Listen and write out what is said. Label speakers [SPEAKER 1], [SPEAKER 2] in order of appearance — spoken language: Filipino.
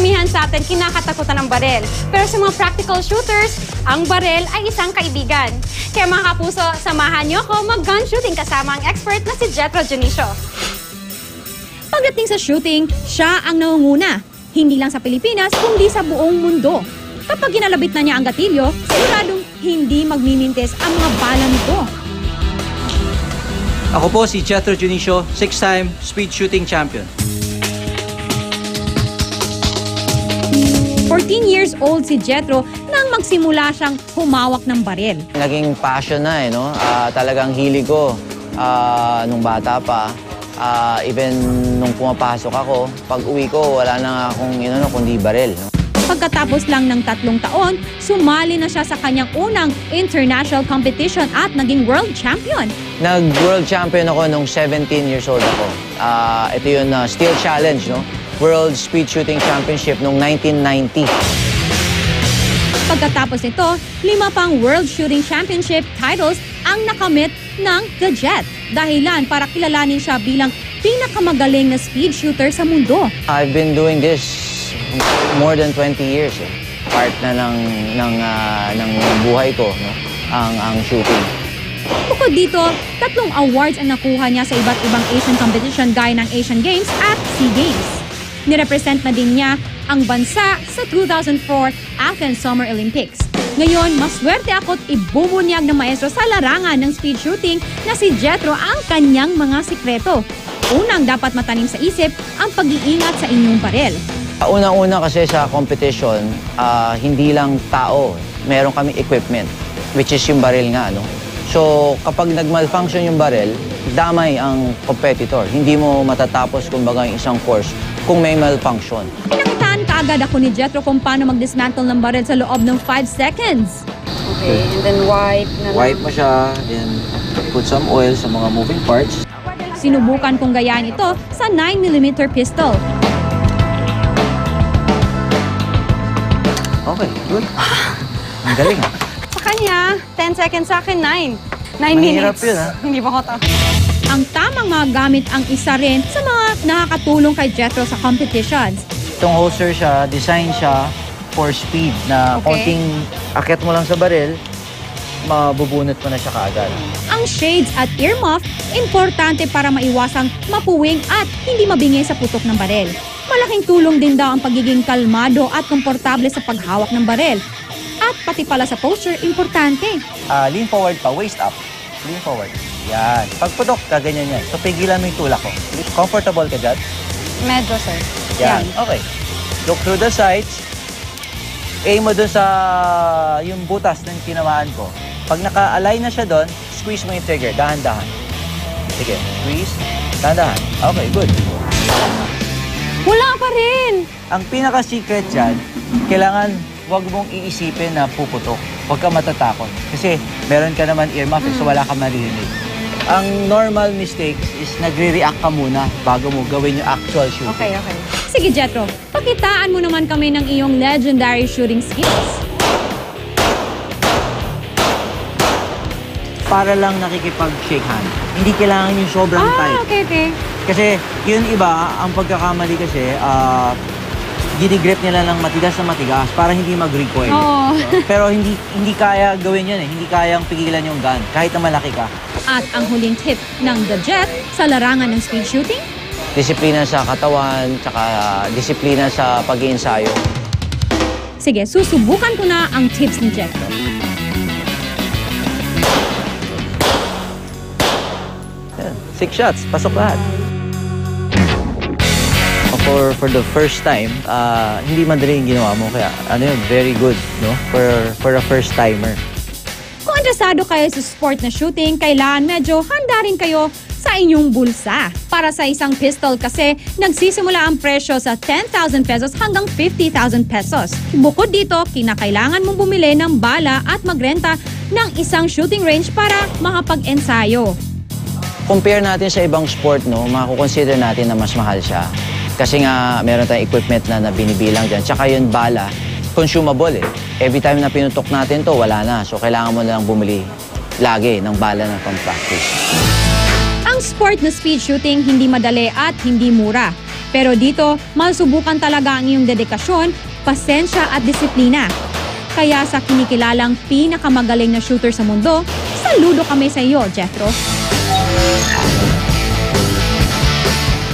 [SPEAKER 1] Karamihan sa atin kinakatakutan ng barel. Pero sa mga practical shooters, ang barel ay isang kaibigan. Kaya mga kapuso, samahan niyo ako mag-gun shooting kasama ang expert na si Jethro Junicio.
[SPEAKER 2] Pagdating sa shooting, siya ang nangunguna. Hindi lang sa Pilipinas, kundi sa buong mundo. Kapag ginalabit na niya ang gatilyo, siguradong hindi magmimintis ang mga bala nito.
[SPEAKER 3] Ako po si Jethro Junicio, 6-time speed shooting champion.
[SPEAKER 2] 14 years old si Jethro nang magsimula siyang humawak ng baril.
[SPEAKER 4] Naging passion na no? Talagang hilig ko nung bata pa. Even nung pumapasok ako, pag uwi ko, wala na akong kundi baril. No?
[SPEAKER 2] Pagkatapos lang ng 3 taon, sumali na siya sa kanyang unang international competition at naging world champion.
[SPEAKER 4] Nag-world champion ako nung 17 years old ako. Ito yung Steel Challenge, no? World Speed Shooting Championship noong 1990.
[SPEAKER 2] Pagkatapos nito, 5 pang World Shooting Championship titles ang nakamit ng The Jet. Dahilan para kilalanin siya bilang pinakamagaling na speed shooter sa mundo.
[SPEAKER 4] I've been doing this more than 20 years. Part na ng buhay ko, no? ang shooting.
[SPEAKER 2] Bukod dito, 3 awards ang nakuha niya sa iba't ibang Asian competition gaya ng Asian Games at SEA Games. Nirepresent na din niya ang bansa sa 2004 Athens Summer Olympics. Ngayon, maswerte ako't ibumunyag ng maestro sa larangan ng speed shooting na si Jethro ang kanyang mga sikreto. Unang dapat matanim sa isip ang pag-iingat sa inyong baril.
[SPEAKER 4] Unang-una kasi sa competition, hindi lang tao, meron kaming equipment, which is yung baril nga. No? So kapag nag-malfunction yung baril, damay ang competitor. Hindi mo matatapos kumbaga yung isang course kung may malfunction.
[SPEAKER 2] Pinakitaan kaagad ako ni Jethro kung paano mag-dismantle ng baril sa loob ng 5 seconds.
[SPEAKER 1] Okay, and then wipe na lang.
[SPEAKER 3] Wipe mo siya, then put some oil sa mga moving parts.
[SPEAKER 2] Sinubukan kong gayaan ito sa 9mm pistol.
[SPEAKER 3] Okay, good. Ang galing ha.
[SPEAKER 1] Sa kanya, 10 seconds sa akin, 9
[SPEAKER 3] Mahirap
[SPEAKER 1] minutes.
[SPEAKER 3] yun, ha?
[SPEAKER 1] Hindi ba ko to?
[SPEAKER 2] Ang tamang mga gamit ang isa rin sa mga nakakatulong kay Jethro sa competitions.
[SPEAKER 3] Itong holster siya, design siya for speed na
[SPEAKER 1] Okay.
[SPEAKER 3] konting akit mo lang sa baril, mabubunot mo na siya kaagad.
[SPEAKER 2] Ang shades at earmuff, importante para maiwasang mapuwing at hindi mabingay sa putok ng baril. Malaking tulong din daw ang pagiging kalmado at komportable sa paghawak ng baril. At pati pala sa posture, importante.
[SPEAKER 3] Lean forward pa, waist up. Lean forward. Yan. Pagputok ka, ganyan yan. So, pigilan mo yung tulak ko. Comfortable ka dyan?
[SPEAKER 1] Medyo, sir.
[SPEAKER 3] Yan. Okay. Look through the sides. Aim mo dun sa yung butas ng tinamaan ko. Pag naka-align na siya dun, squeeze mo yung trigger. Dahan-dahan. Sige. Squeeze. Dahan-dahan. Okay, good.
[SPEAKER 1] Wala pa rin!
[SPEAKER 3] Ang pinaka-secret dyan, kailangan huwag mong iisipin na puputok. Huwag ka matatakot. Kasi meron ka naman earmuff, so wala ka maririnig. Ang normal mistakes is nagre-react ka muna bago mo gawin yung actual shooting.
[SPEAKER 1] Okay, okay.
[SPEAKER 2] Sige Jethro, pakitaan mo naman kami ng iyong legendary shooting skills.
[SPEAKER 3] Para lang nakikipag-shake hand. Hindi kailangan yung sobrang tight.
[SPEAKER 1] Okay, okay.
[SPEAKER 3] Kasi yun iba, ang pagkakamali kasi, ginigrip nila ng matigas na matigas para hindi mag-recoil.
[SPEAKER 1] Oo.
[SPEAKER 3] Pero hindi kaya gawin yun eh. Hindi kayang pigilan yung gun kahit na malaki ka.
[SPEAKER 2] At ang huling tip ng The Jet sa larangan ng speed shooting?
[SPEAKER 4] Disiplina sa katawan, tsaka disiplina sa pag-iensayo.
[SPEAKER 2] Sige, susubukan ko na ang tips ni Jethro.
[SPEAKER 3] Yan. 6 shots, pasok lahat. For the first time, hindi madali yung ginawa mo. Kaya very good, no? For a first timer.
[SPEAKER 2] Kung interesado kayo sa sport na shooting, kailangan medyo handa rin kayo sa inyong bulsa. Para sa isang pistol kasi, nagsisimula ang presyo sa 10,000 pesos hanggang 50,000 pesos. Bukod dito, kinakailangan mong bumili ng bala at magrenta ng isang shooting range para makapag-ensayo.
[SPEAKER 4] Compare natin sa ibang sport, no, makukonsider natin na mas mahal siya. Kasi nga, meron tayong equipment na binibilang dyan. Tsaka yun, bala, consumable eh. Every time na pinutok natin to, wala na. So, kailangan mo na lang bumili lagi ng bala na pang-practice.
[SPEAKER 2] Ang sport na speed shooting hindi madali at hindi mura. Pero dito, masubukan talaga ang iyong dedikasyon, pasensya at disiplina. Kaya sa kinikilalang pinakamagaling na shooter sa mundo, saludo kami sa iyo, Jethro.